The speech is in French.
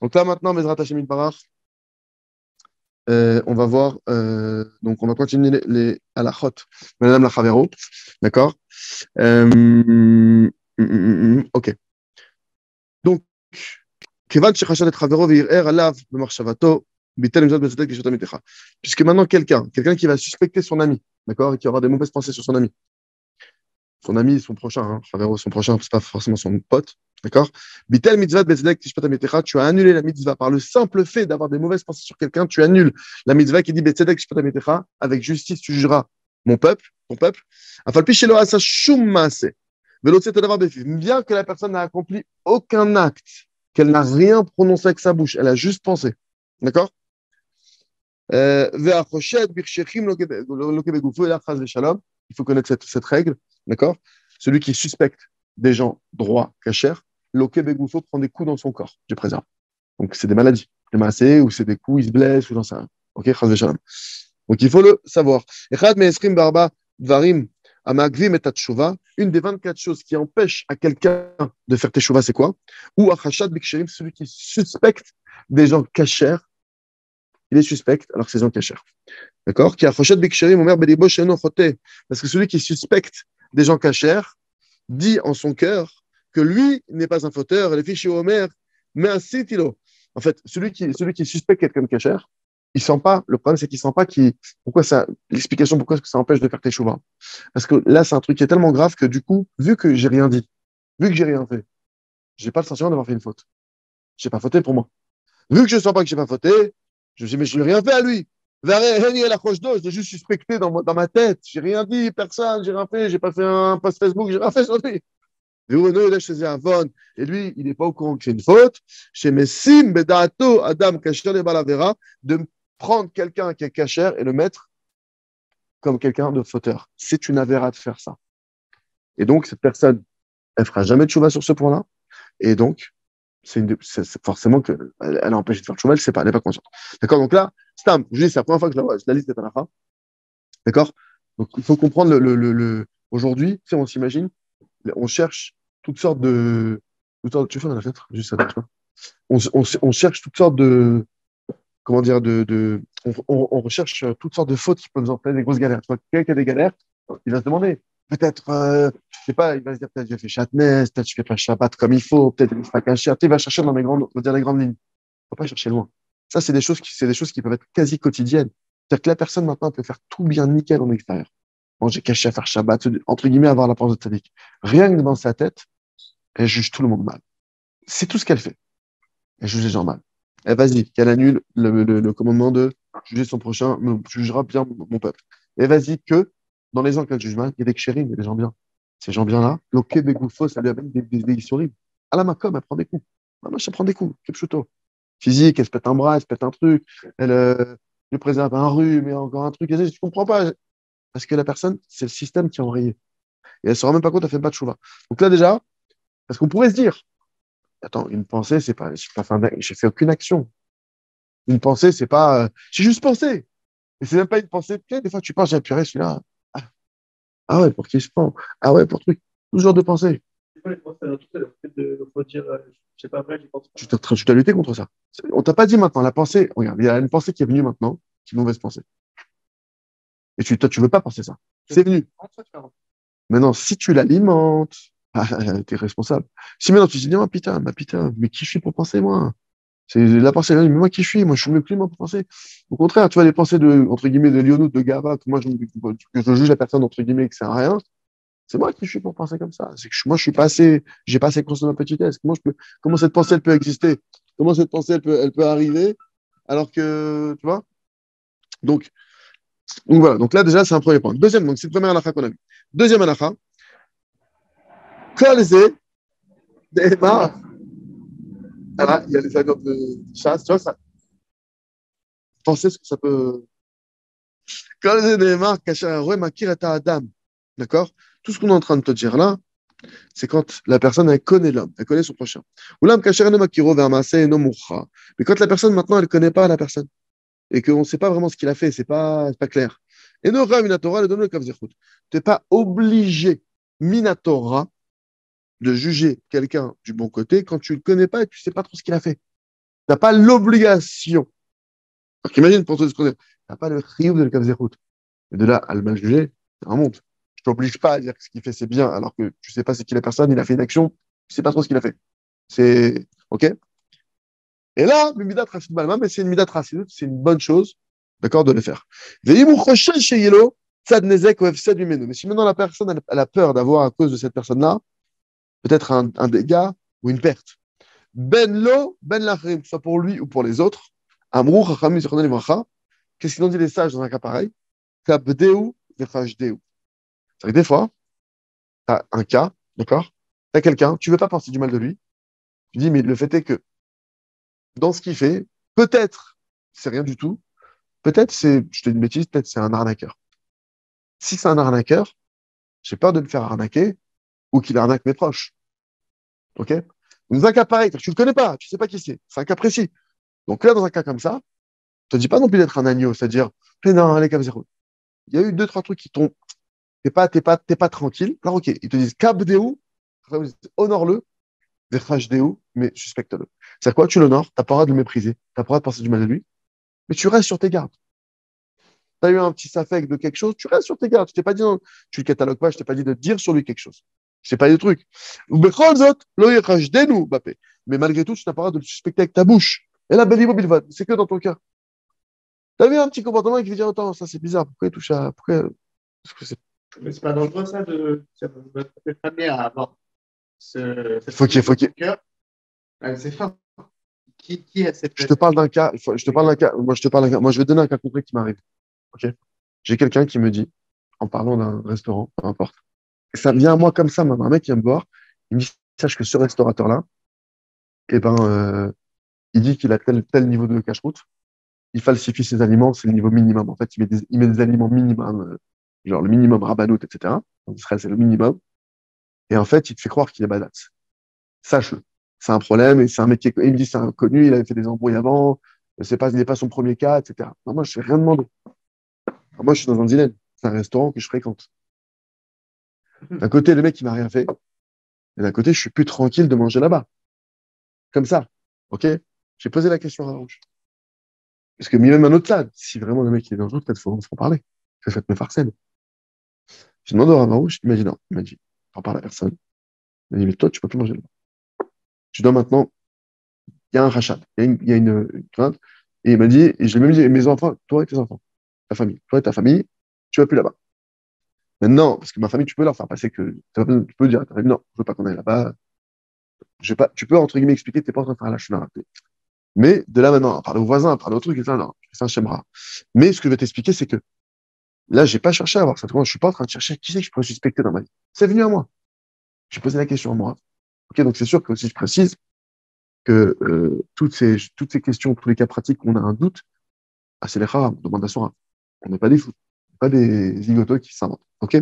Donc là, maintenant, Bezrat Hashem Barach, on va voir, donc on va continuer les halachot. Madame la Chavero, d'accord? Ok. Donc, Kevan Shechashad et Chavero ve'ir'er alav b'marshavato bitel imzad betzedek yeshotam itecha. Puisque maintenant, quelqu'un qui va suspecter son ami, d'accord, et qui aura des mauvaises pensées sur son ami, son prochain, hein, Chavero, son prochain, c'est pas forcément son pote, d'accord? Bitel mitzvah betzedek yeshotam itecha, tu as annulé la mitzvah par le simple fait d'avoir des mauvaises pensées sur quelqu'un, tu annules la mitzvah qui dit betzedek yeshotam itecha, avec justice tu jugeras mon peuple, ton peuple. Afalpi shelo asa shum maaseh. Bien que la personne n'a accompli aucun acte, qu'elle n'a rien prononcé avec sa bouche, elle a juste pensé. D'accord? Il faut connaître cette règle. D'accord? Celui qui suspecte des gens droits, cachers, l'okebegufo prend des coups dans son corps, je préserve. Donc c'est des maladies, des massés, ou c'est des coups, il se blesse, ou j'en sais rien. Ok? Donc il faut le savoir. Une des 24 choses qui empêchent à quelqu'un de faire teshuva, c'est quoi? Ou achashad biksherim, celui qui suspecte des gens cachers, il est suspect alors que c'est des gens cachers. D'accord? Qui achashad biksherim, omer belibo sheno chote. Parce que celui qui suspecte des gens cachers dit en son cœur que lui n'est pas un fauteur. Les fichiers omer, mais un sitilo. En fait, celui qui suspecte quelqu'un de cacher, il sent pas. Le problème, c'est qu'il sent pas pourquoi ça. L'explication pourquoi est-ce que ça empêche de faire tes chouvas. Parce que là, c'est un truc qui est tellement grave que du coup, vu que j'ai rien dit, vu que j'ai rien fait, j'ai pas le sentiment d'avoir fait une faute. J'ai pas fauté pour moi. Vu que je sens pas que j'ai pas fauté, je me dis mais je n'ai rien fait à lui. Je l'ai juste suspecté dans ma tête. J'ai rien dit, personne, j'ai rien fait, j'ai pas fait un post Facebook, j'ai rien fait sur lui. Et lui, il n'est pas au courant que c'est une faute. Chez Messim, Bedato, Adam, Kacher, les Balavera, de prendre quelqu'un qui est cachère et le mettre comme quelqu'un de fauteur. C'est une avéra de faire ça. Et donc, cette personne, elle fera jamais de chouva sur ce point-là. Et donc, c'est forcément qu'elle est empêchée de faire chouva, elle n'est pas consciente. D'accord? Donc là, Stam, je dis, c'est la première fois que je la liste est à la fin. D'accord? Donc, il faut comprendre aujourd'hui, tu sais, on s'imagine, on cherche toutes sortes de. Tu fais dans la fenêtre? Juste ça, tu vois. On cherche toutes sortes de. Comment dire? On recherche toutes sortes de fautes qui peuvent nous entraîner des grosses galères. Tu vois, quelqu'un qui a des galères, il va se demander. Peut-être, je sais pas, il va se dire peut-être j'ai fait chatnez, peut-être je fais pas Shabbat comme il faut, peut-être il ne pas caché. Il va chercher dans on va dire les grandes lignes. Il ne faut pas chercher loin. Ça, c'est des choses qui peuvent être quasi quotidiennes. C'est-à-dire que la personne maintenant peut faire tout bien nickel en extérieur. Manger caché à faire Shabbat, entre guillemets, avoir la pensée de tzaddik. Rien que dans sa tête, elle juge tout le monde mal. C'est tout ce qu'elle fait. Elle juge les gens mal. Elle vas-y, qu'elle annule le commandement de juger son prochain, me jugera bien mon peuple. Et vas-y que dans les gens qu'elle juge mal, il y a des kshérim, il y a des gens bien. Ces gens bien-là, l'ok begoufo, ça lui amène des horribles. À la makom, elle prend des coups. Maman, elle prend des coups. Kepchuto. Physique, elle se pète un bras, elle se pète un truc, elle lui préserve un rhume et encore un truc. Je ne comprends pas. Parce que la personne, c'est le système qui a enrayé. Et elle ne se rend même pas compte, elle ne fait pas de chouva. Donc là, déjà, parce qu'on pourrait se dire, attends, une pensée, c'est pas, j'ai fait aucune action. Une pensée, c'est pas, j'ai juste pensé. Et c'est même pas une pensée. Tu sais, des fois, tu penses, j'ai apuré celui-là. Ah, ah ouais, pour qui je prends? Ah ouais, pour truc. Toujours de pensée. Faut dire, je sais pas vrai, j'y pense pas. Tu dois lutter contre ça. On t'a pas dit maintenant, la pensée, regarde, il y a une pensée qui est venue maintenant, qui est une mauvaise pensée. Et toi, tu veux pas penser ça. C'est venu. Maintenant, si tu l'alimentes, ah, t'es responsable. Si maintenant tu te dis, ma putain, mais qui je suis pour penser, moi? C'est la pensée, mais moi qui je suis? Moi, je suis mieux que lui, moi, pour penser. Au contraire, tu vois, les pensées entre guillemets, de Lyonou, de Gava, que je juge la personne, entre guillemets, que c'est un rien, c'est moi qui je suis pour penser comme ça. C'est que moi, je suis pas assez, j'ai pas assez conscience de ma petitesse. Comment cette pensée, elle peut exister? Comment cette pensée, elle peut arriver? Alors que, tu vois? Donc, voilà. Donc là, déjà, c'est un premier point. Deuxième, donc c'est le premier halakha qu'on a vu. Deuxième halakha, Kolze, Nehemar, voilà, il y a les avions de chasse, tu vois, ça, penser ce que ça peut. Kolze, Nehemar, Kasher, Makir et Adam. D'accord? Tout ce qu'on est en train de te dire là, c'est quand la personne, elle connaît l'homme, elle connaît son prochain. Oulam, Kasher, no Makiro, Vermase, no Moucha. Mais quand la personne, maintenant, elle ne connaît pas la personne et qu'on ne sait pas vraiment ce qu'il a fait, c'est pas clair. Et no Minatora, le donne le Kavzechut. Tu n'es pas obligé, Minatora, de juger quelqu'un du bon côté quand tu ne le connais pas et tu ne sais pas trop ce qu'il a fait. n'as pas l'obligation. Donc, imagine pour toi ce qu'on dit. Tu n'as pas le chiyuv de l'Ekav Zechut. Mais de là à le mal juger, ça remonte. Je t'oblige pas à dire que ce qu'il fait, c'est bien, alors que tu sais pas c'est qui la personne, il a fait une action, tu sais pas trop ce qu'il a fait. C'est, OK? Et là, le midat rachid balma, mais c'est une midat rachid, c'est une bonne chose, d'accord, de le faire. Veimou choshen sheyelo, tzad nezek ou efsed mimenu. Mais si maintenant la personne, elle a peur d'avoir à cause de cette personne-là, peut-être un dégât ou une perte. Ben lo, ben lachrim, soit pour lui ou pour les autres. Amrou chachamim zichrono livracha. Qu'est-ce qu'ils ont dit les sages dans un cas pareil? Kabdeu vechashdeu. C'est-à-dire que des fois, tu as un cas, d'accord? Tu as quelqu'un, tu veux pas penser du mal de lui. Tu dis, mais le fait est que dans ce qu'il fait, peut-être c'est rien du tout. Peut-être c'est, je te dis une bêtise, peut-être c'est un arnaqueur. Si c'est un arnaqueur, j'ai peur de me faire arnaquer ou qu'il arnaque mes proches. OK? Dans un cas pareil, tu le connais pas, tu sais pas qui c'est un cas précis. Donc là, dans un cas comme ça, je te dis pas non plus d'être un agneau, c'est-à-dire, mais non, allez, comme zéro. Il y a eu deux, trois trucs qui t'ont, t'es pas tranquille. Alors, OK, ils te disent, kabdeu, honore-le, verfachdeu, mais suspecte-le. C'est quoi? Tu l'honores, t'as pas le droit de le mépriser, t'as pas le droit de penser du mal de lui, mais tu restes sur tes gardes. Tu as eu un petit affect de quelque chose, tu restes sur tes gardes. Je t'ai pas dit, non, tu le catalogues pas, je t'ai pas dit de dire sur lui quelque chose. Je t'ai pas dit de truc. Mais malgré tout, tu n'as pas le droit de le suspecter avec ta bouche. Et là, c'est que dans ton cœur. Tu as vu un petit comportement qui veut dire, attends, ça c'est bizarre, pourquoi il touche à. Pourquoi. Parce que Mais c'est pas dangereux, ça, de être amené à avoir faut qu'il. cœur. C'est fin. Qui a cette. Je te parle d'un cas, je te parle d'un cas, moi je te parle d'un cas, moi je vais te donner un cas concret qui m'arrive. Ok. J'ai quelqu'un qui me dit, en parlant d'un restaurant, peu importe, ça vient à moi comme ça, un mec qui vient me voir, il me dit, sache que ce restaurateur-là, eh ben, il dit qu'il a tel niveau de cache-route, il falsifie ses aliments, c'est le niveau minimum. En fait, il met des aliments minimum, genre le minimum rabbanout, etc. En Israël, c'est le minimum. Et en fait, il te fait croire qu'il est badass. Sache-le. C'est un problème, et c'est un mec qui il me dit c'est un connu, il avait fait des embrouilles avant, il n'est pas son premier cas, etc. Non, moi, je ne fais rien demander. Moi, je suis dans un dilemme. C'est un restaurant que je fréquente. D'un côté, le mec, il m'a rien fait. Et d'un côté, je suis plus tranquille de manger là-bas. Comme ça. OK? J'ai posé la question à Rouge. Parce que même un autre stade, si vraiment le mec il est dangereux, peut-être faut en parler. Faites me farcelle. J'ai demandé à Rouge, il m'a dit non. Il m'a dit, t'en parles à personne. Il m'a dit, mais toi, tu peux plus manger là-bas. Tu dois maintenant, il y a un rachat, il y a une crainte. Et il m'a dit, et j'ai même dit, mes enfants, toi et tes enfants, ta famille, toi et ta famille, tu vas plus là-bas. Maintenant, parce que ma famille, tu peux leur faire passer que, tu peux dire à ta famille, non, je veux pas qu'on aille là-bas. Je vais pas, tu peux, entre guillemets, expliquer que t'es pas en train de faire la chouina. Mais de là maintenant, à parler aux voisins, à parler aux trucs, et ça, non, c'est un schéma. Mais ce que je vais t'expliquer, c'est que là, j'ai pas cherché à avoir ça. Je suis pas en train de chercher qui c'est que je pourrais suspecter dans ma vie. C'est venu à moi. J'ai posé la question à moi. Ok, donc c'est sûr que si je précise que toutes ces questions, tous les cas pratiques où on a un doute, ah, c'est les rares, on demande à son rare. On n'est pas des fous, pas des zigotos qui s'inventent. Ok?